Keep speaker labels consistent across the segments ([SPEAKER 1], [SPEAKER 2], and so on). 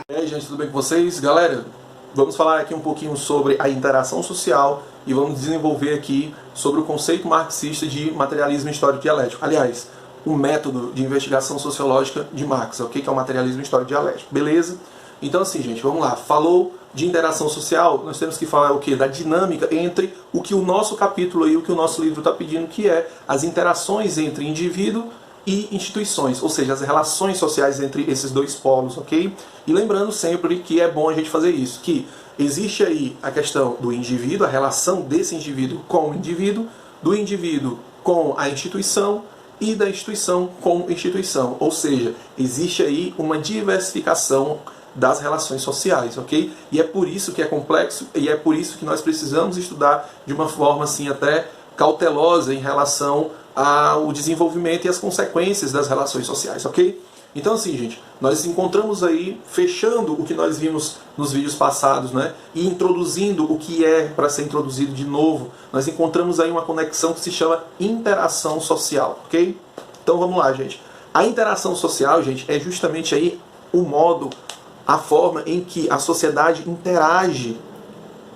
[SPEAKER 1] E aí, gente, tudo bem com vocês? Galera, vamos falar aqui um pouquinho sobre a interação social e vamos desenvolver aqui sobre o conceito marxista de materialismo histórico dialético. Aliás, o método de investigação sociológica de Marx, o que é o materialismo histórico dialético, beleza? Então assim, gente, vamos lá. Falou de interação social, nós temos que falar o quê? Da dinâmica entre o que o nosso capítulo aí, o que o nosso livro está pedindo, que é as interações entre indivíduo e instituições, ou seja, as relações sociais entre esses dois polos, ok? E lembrando sempre que é bom a gente fazer isso, que existe aí a questão do indivíduo, a relação desse indivíduo com o indivíduo, do indivíduo com a instituição e da instituição com instituição, ou seja, existe aí uma diversificação das relações sociais, ok? E é por isso que é complexo e é por isso que nós precisamos estudar de uma forma assim até cautelosa em relação ao desenvolvimento e as consequências das relações sociais, ok? Então assim, gente, nós encontramos aí, fechando o que nós vimos nos vídeos passados, né, e introduzindo o que é para ser introduzido de novo, nós encontramos aí uma conexão que se chama interação social, ok? Então vamos lá, gente. A interação social, gente, é justamente aí o modo, a forma em que a sociedade interage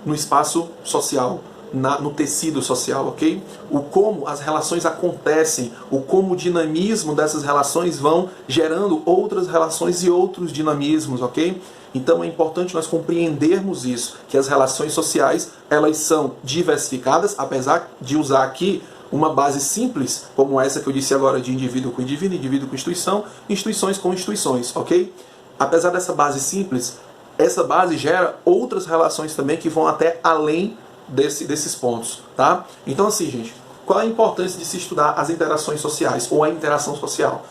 [SPEAKER 1] no espaço social, no tecido social, ok? O como as relações acontecem, o como o dinamismo dessas relações vão gerando outras relações e outros dinamismos, ok? Então é importante nós compreendermos isso, que as relações sociais, elas são diversificadas, apesar de usar aqui uma base simples, como essa que eu disse agora, de indivíduo com indivíduo, indivíduo com instituição, instituições com instituições, ok? Apesar dessa base simples, essa base gera outras relações também que vão até além desses pontos, tá? Então assim, gente, qual a importância de se estudar as interações sociais ou a interação social?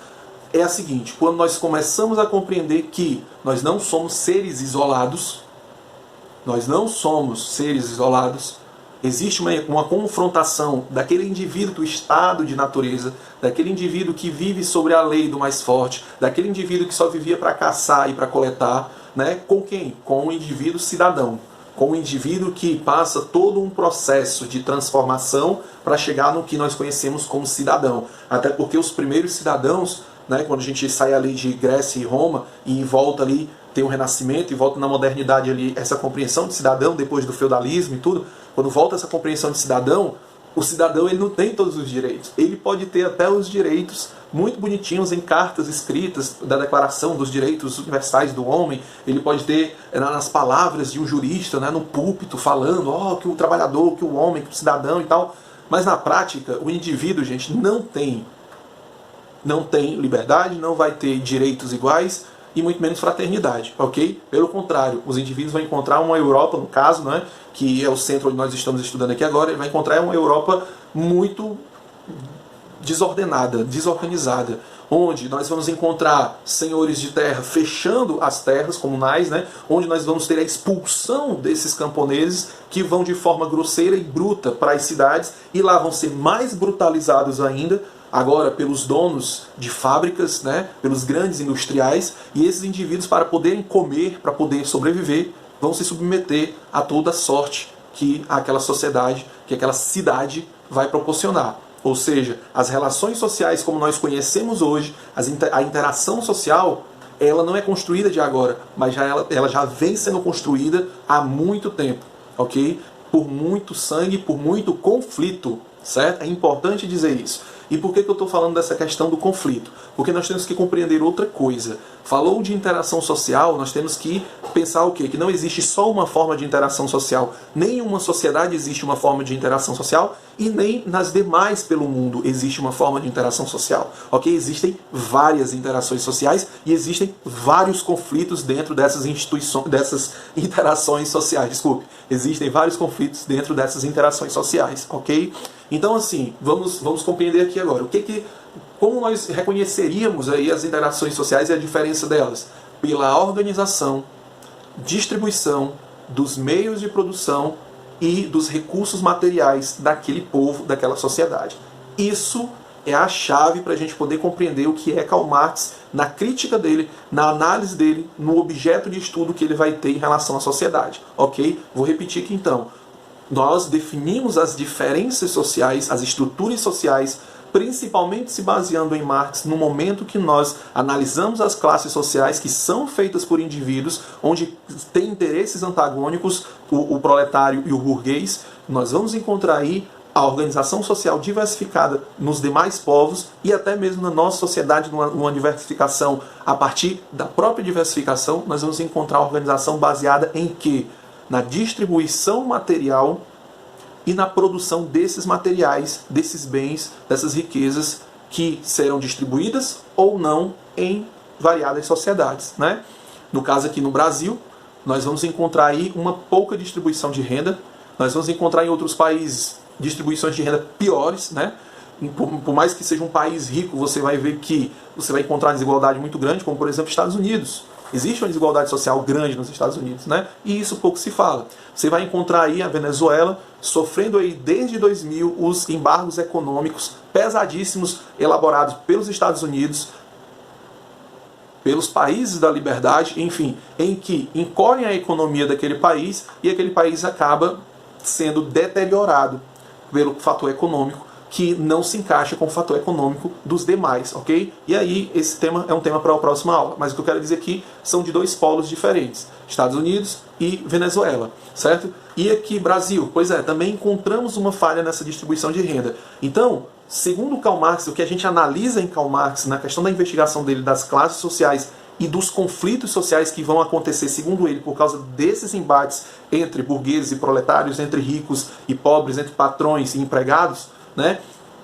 [SPEAKER 1] É a seguinte: quando nós começamos a compreender que nós não somos seres isolados, existe uma confrontação daquele indivíduo do estado de natureza, daquele indivíduo que vive sobre a lei do mais forte, daquele indivíduo que só vivia para caçar e para coletar, né? Com quem? Com o indivíduo cidadão. Com o indivíduo que passa todo um processo de transformação para chegar no que nós conhecemos como cidadão. Até porque os primeiros cidadãos, né, quando a gente sai ali de Grécia e Roma e volta ali, tem o Renascimento e volta na modernidade ali, essa compreensão de cidadão depois do feudalismo e tudo, quando volta essa compreensão de cidadão, o cidadão ele não tem todos os direitos. Ele pode ter até os direitos muito bonitinhos em cartas escritas da Declaração dos Direitos Universais do Homem. Ele pode ter nas palavras de um jurista, né, no púlpito, falando que o trabalhador, que o homem, que o cidadão e tal. Mas na prática, o indivíduo, gente, não tem liberdade, não vai ter direitos iguais e muito menos fraternidade, ok? Pelo contrário, os indivíduos vão encontrar uma Europa, no caso, né, que é o centro onde nós estamos estudando aqui agora, ele vai encontrar uma Europa muito desordenada, desorganizada, onde nós vamos encontrar senhores de terra fechando as terras comunais, né, onde nós vamos ter a expulsão desses camponeses que vão de forma grosseira e bruta para as cidades e lá vão ser mais brutalizados ainda, agora pelos donos de fábricas, né, pelos grandes industriais, e esses indivíduos, para poderem comer, para poder sobreviver, vão se submeter a toda a sorte que aquela sociedade, que aquela cidade vai proporcionar. Ou seja, as relações sociais como nós conhecemos hoje, a interação social, ela não é construída de agora, mas ela já vem sendo construída há muito tempo, ok? Por muito sangue, por muito conflito, certo? É importante dizer isso. E por que eu estou falando dessa questão do conflito? Porque nós temos que compreender outra coisa. Falou de interação social, nós temos que pensar o quê? Que não existe só uma forma de interação social. Nem em uma sociedade existe uma forma de interação social e nem nas demais pelo mundo existe uma forma de interação social. Ok? Existem várias interações sociais e existem vários conflitos dentro dessas interações sociais. Desculpe. Existem vários conflitos dentro dessas interações sociais. Ok? Então, assim, vamos compreender aqui agora. Como nós reconheceríamos aí as interações sociais e a diferença delas? Pela organização, distribuição dos meios de produção e dos recursos materiais daquele povo, daquela sociedade. Isso é a chave para a gente poder compreender o que é Karl Marx na crítica dele, na análise dele, no objeto de estudo que ele vai ter em relação à sociedade. Ok? Vou repetir aqui então. Nós definimos as diferenças sociais, as estruturas sociais principalmente se baseando em Marx, no momento que nós analisamos as classes sociais que são feitas por indivíduos, onde tem interesses antagônicos, o proletário e o burguês, nós vamos encontrar aí a organização social diversificada nos demais povos e até mesmo na nossa sociedade, numa diversificação a partir da própria diversificação, nós vamos encontrar a organização baseada em quê? Na distribuição material e na produção desses materiais, desses bens, dessas riquezas que serão distribuídas ou não em variadas sociedades, né? No caso aqui no Brasil, nós vamos encontrar aí uma pouca distribuição de renda, nós vamos encontrar em outros países distribuições de renda piores, né? Por mais que seja um país rico, você vai ver que você vai encontrar desigualdade muito grande, como por exemplo Estados Unidos. Existe uma desigualdade social grande nos Estados Unidos, né? E isso pouco se fala. Você vai encontrar aí a Venezuela sofrendo aí desde 2000 os embargos econômicos pesadíssimos elaborados pelos Estados Unidos, pelos países da liberdade, enfim, em que encolhem a economia daquele país e aquele país acaba sendo deteriorado pelo fator econômico, que não se encaixa com o fator econômico dos demais, ok? E aí, esse tema é um tema para a próxima aula, mas o que eu quero dizer aqui são de dois polos diferentes, Estados Unidos e Venezuela, certo? E aqui, Brasil, pois é, também encontramos uma falha nessa distribuição de renda. Então, segundo Karl Marx, o que a gente analisa em Karl Marx, na questão da investigação dele das classes sociais e dos conflitos sociais que vão acontecer, segundo ele, por causa desses embates entre burgueses e proletários, entre ricos e pobres, entre patrões e empregados, né?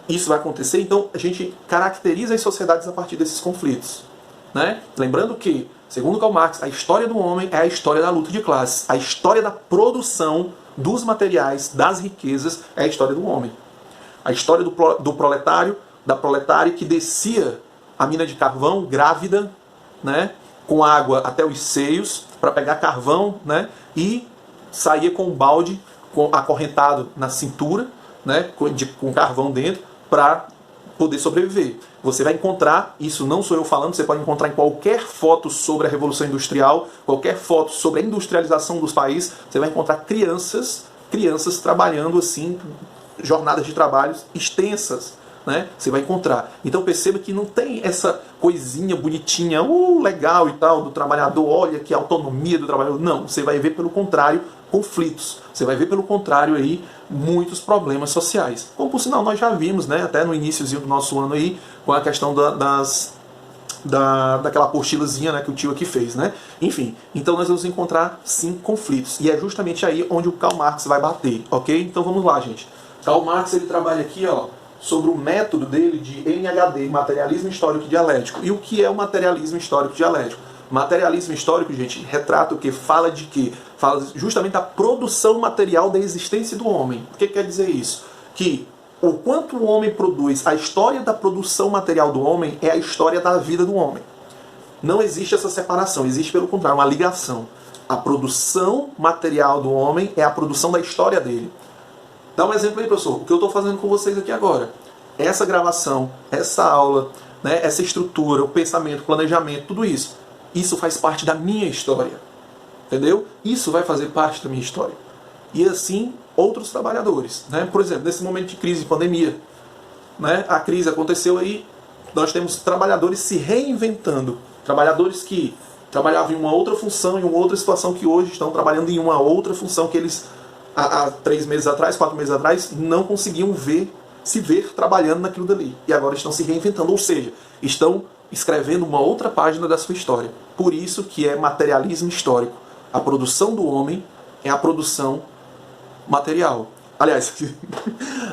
[SPEAKER 1] Isso vai acontecer, então a gente caracteriza as sociedades a partir desses conflitos, né? Lembrando que, segundo Karl Marx, a história do homem é a história da luta de classes, a história da produção dos materiais, das riquezas, é a história do homem. A história do proletário, da proletária que descia a mina de carvão grávida, né, com água até os seios para pegar carvão, né, e saía com um balde acorrentado na cintura, né, com carvão dentro, para poder sobreviver. Você vai encontrar, isso não sou eu falando, você pode encontrar em qualquer foto sobre a Revolução Industrial, qualquer foto sobre a industrialização dos países, você vai encontrar crianças trabalhando assim, jornadas de trabalho extensas, né? Você vai encontrar. Então perceba que não tem essa coisinha bonitinha, legal e tal, do trabalhador, olha que autonomia do trabalhador. Não, você vai ver pelo contrário conflitos. Você vai ver pelo contrário aí muitos problemas sociais. Como por sinal nós já vimos, né, até no iniciozinho do nosso ano aí, com a questão daquela apostilazinha, né, que o tio aqui fez, né? Enfim, então nós vamos encontrar sim conflitos. E é justamente aí onde o Karl Marx vai bater, ok? Então vamos lá, gente. Karl Marx ele trabalha aqui, ó, sobre o método dele de MHD, Materialismo Histórico Dialético. E o que é o Materialismo Histórico Dialético? Materialismo histórico, gente, retrata o que? Fala de quê? Fala justamente da produção material da existência do homem. O que quer dizer isso? Que o quanto o homem produz, a história da produção material do homem é a história da vida do homem. Não existe essa separação, existe pelo contrário, uma ligação. A produção material do homem é a produção da história dele. Dá um exemplo aí, professor. O que eu estou fazendo com vocês aqui agora. Essa gravação, essa aula, né, essa estrutura, o pensamento, o planejamento, tudo isso. Isso faz parte da minha história. Entendeu? Isso vai fazer parte da minha história. E assim, outros trabalhadores. Né? Por exemplo, nesse momento de crise, pandemia. Né? A crise aconteceu aí, nós temos trabalhadores se reinventando. Trabalhadores que trabalhavam em uma outra função, em uma outra situação, que hoje estão trabalhando em uma outra função que eles... há 3 meses atrás, 4 meses atrás, não conseguiam se ver trabalhando naquilo dali. E agora estão se reinventando, ou seja, estão escrevendo uma outra página da sua história. Por isso que é materialismo histórico. A produção do homem é a produção material. Aliás,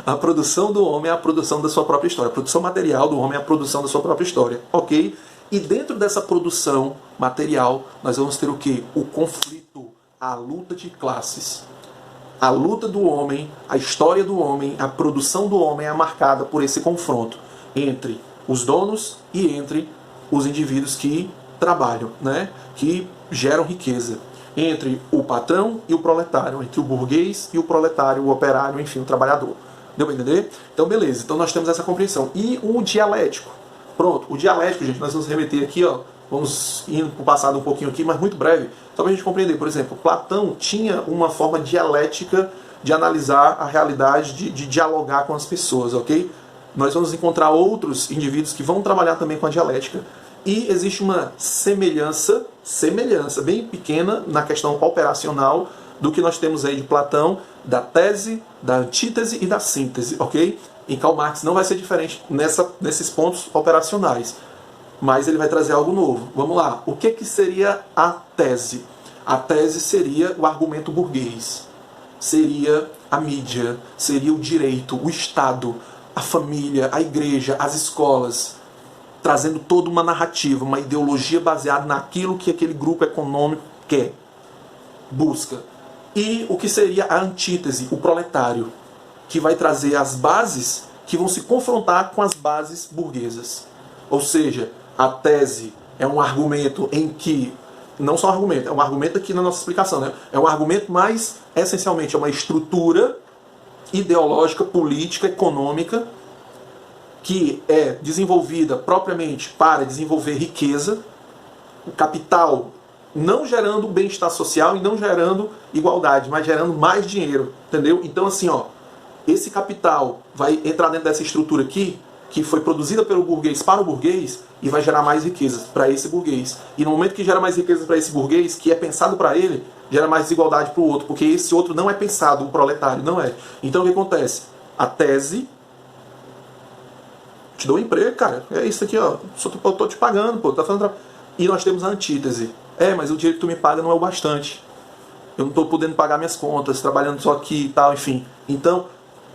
[SPEAKER 1] a produção do homem é a produção da sua própria história. A produção material do homem é a produção da sua própria história. Ok? E dentro dessa produção material, nós vamos ter o quê? O conflito, a luta de classes. A luta do homem, a história do homem, a produção do homem é marcada por esse confronto entre os donos e entre os indivíduos que trabalham, né? Que geram riqueza. Entre o patrão e o proletário, entre o burguês e o proletário, o operário, enfim, o trabalhador. Deu para entender? Então, beleza. Então, nós temos essa compreensão. E o dialético. Pronto, o dialético, gente, nós vamos remeter aqui, ó. Vamos indo para o passado um pouquinho aqui, mas muito breve, só para a gente compreender. Por exemplo, Platão tinha uma forma dialética de analisar a realidade, de dialogar com as pessoas, ok? nós vamos encontrar outros indivíduos que vão trabalhar também com a dialética. E existe uma semelhança bem pequena na questão operacional do que nós temos aí de Platão, da tese, da antítese e da síntese, ok? Em Karl Marx não vai ser diferente nesses pontos operacionais, mas ele vai trazer algo novo. Vamos lá, o que seria a tese? A tese seria o argumento burguês, seria a mídia, seria o direito, o Estado, a família, a igreja, as escolas, trazendo toda uma narrativa, uma ideologia baseada naquilo que aquele grupo econômico quer, busca. E o que seria a antítese, o proletário, que vai trazer as bases que vão se confrontar com as bases burguesas. Ou seja, a tese é um argumento em que, não só um argumento, é um argumento aqui na nossa explicação, né? É um argumento, mas essencialmente é uma estrutura ideológica, política, econômica, que é desenvolvida propriamente para desenvolver riqueza, o capital não gerando bem-estar social e não gerando igualdade, mas gerando mais dinheiro, entendeu? Então assim, ó, esse capital vai entrar dentro dessa estrutura aqui, que foi produzida pelo burguês para o burguês, e vai gerar mais riquezas para esse burguês. E no momento que gera mais riqueza para esse burguês, que é pensado para ele, gera mais desigualdade para o outro, porque esse outro não é pensado, o proletário não é. Então o que acontece? A tese te dou um emprego, cara. É isso aqui, ó. Eu tô te pagando, pô. Tá fazendo E nós temos a antítese. Mas o dinheiro que tu me paga não é o bastante. Eu não tô podendo pagar minhas contas, trabalhando só aqui e tal, enfim. Então,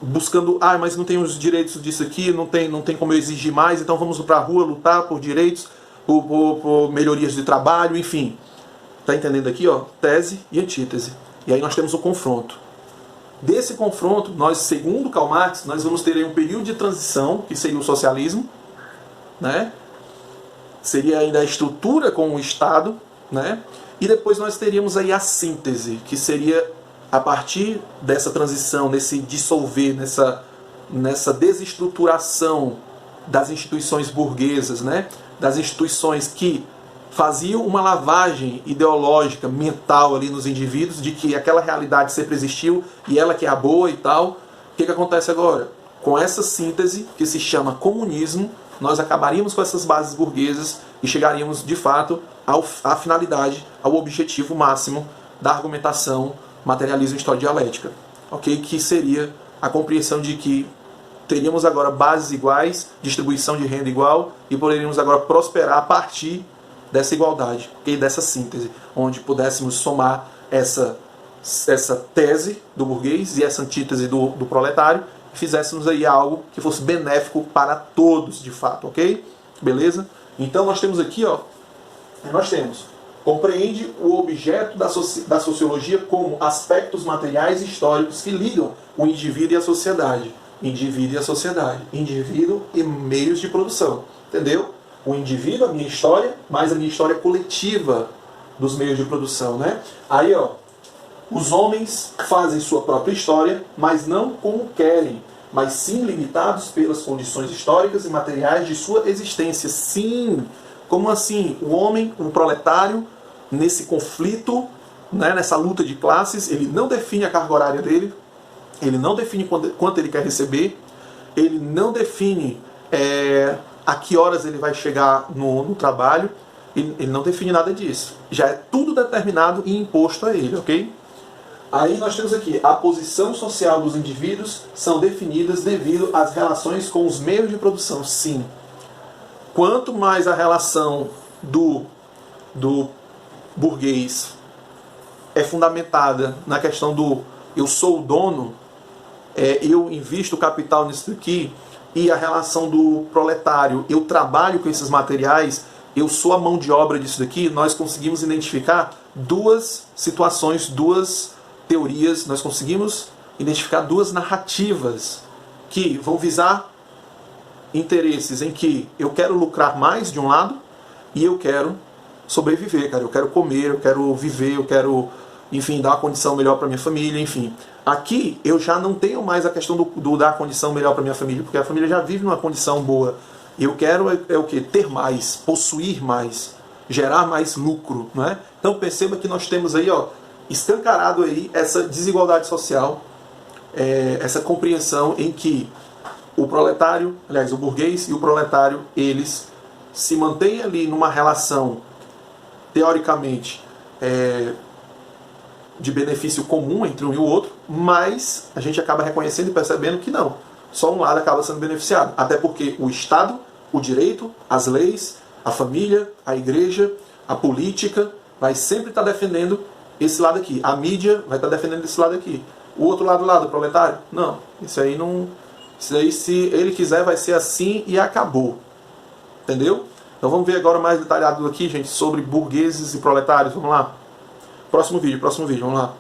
[SPEAKER 1] buscando, mas não tem os direitos disso aqui, não tem como eu exigir mais, então vamos pra rua lutar por direitos, por melhorias de trabalho, enfim. Tá entendendo aqui, ó? Tese e antítese. E aí nós temos o confronto. Desse confronto, nós, segundo Karl Marx, nós vamos ter aí um período de transição, que seria o socialismo, né? Seria ainda a estrutura com o Estado, né? E depois nós teríamos aí a síntese, que seria a partir dessa transição, nesse dissolver, nessa desestruturação das instituições burguesas, né? Das instituições que faziam uma lavagem ideológica, mental ali nos indivíduos, de que aquela realidade sempre existiu e ela que é a boa e tal. O que acontece agora? Com essa síntese, que se chama comunismo, nós acabaríamos com essas bases burguesas e chegaríamos, de fato, à finalidade, ao objetivo máximo da argumentação materialismo e história dialética. Ok? Que seria a compreensão de que teríamos agora bases iguais, distribuição de renda igual e poderíamos agora prosperar a partir dessa igualdade, okay? Dessa síntese, onde pudéssemos somar essa tese do burguês e essa antítese do proletário e fizéssemos aí algo que fosse benéfico para todos, de fato, ok? Beleza? Então nós temos aqui, ó, compreende o objeto da sociologia como aspectos materiais e históricos que ligam o indivíduo e a sociedade. Indivíduo e a sociedade. Indivíduo e meios de produção. Entendeu? O indivíduo, a minha história, mais a minha história coletiva dos meios de produção, né? Aí, ó, os homens fazem sua própria história, mas não como querem, mas sim limitados pelas condições históricas e materiais de sua existência. Sim, como assim? O homem, o proletário, nesse conflito, né, nessa luta de classes, ele não define a carga horária dele, ele não define quanto ele quer receber, ele não define a que horas ele vai chegar no trabalho, ele não define nada disso. Já é tudo determinado e imposto a ele, ok? Aí nós temos aqui, a posição social dos indivíduos são definidas devido às relações com os meios de produção. Sim. Quanto mais a relação do burguês é fundamentada na questão do eu sou o dono, eu invisto o capital nisso aqui, e a relação do proletário, eu trabalho com esses materiais, eu sou a mão de obra disso daqui, nós conseguimos identificar duas situações, duas teorias, nós conseguimos identificar duas narrativas que vão visar interesses em que eu quero lucrar mais de um lado e eu quero sobreviver, cara. Eu quero comer, eu quero viver, eu quero, enfim, dar uma condição melhor para minha família, enfim. Aqui eu já não tenho mais a questão do dar condição melhor para minha família, porque a família já vive numa condição boa. Eu quero o quê? Ter mais, possuir mais, gerar mais lucro, não é? Então perceba que nós temos aí, ó, escancarado aí essa desigualdade social, essa compreensão em que o proletário, aliás, o burguês e o proletário, eles se mantêm ali numa relação, teoricamente, de benefício comum entre um e o outro, mas a gente acaba reconhecendo e percebendo que não. Só um lado acaba sendo beneficiado. Até porque o Estado, o direito, as leis, a família, a igreja, a política, vai sempre estar defendendo esse lado aqui. A mídia vai estar defendendo esse lado aqui. O outro lado lá do proletário? Não. Isso aí não... Isso aí, se ele quiser, vai ser assim e acabou. Entendeu? Então vamos ver agora mais detalhado aqui, gente, sobre burgueses e proletários. Vamos lá. Próximo vídeo, vamos lá.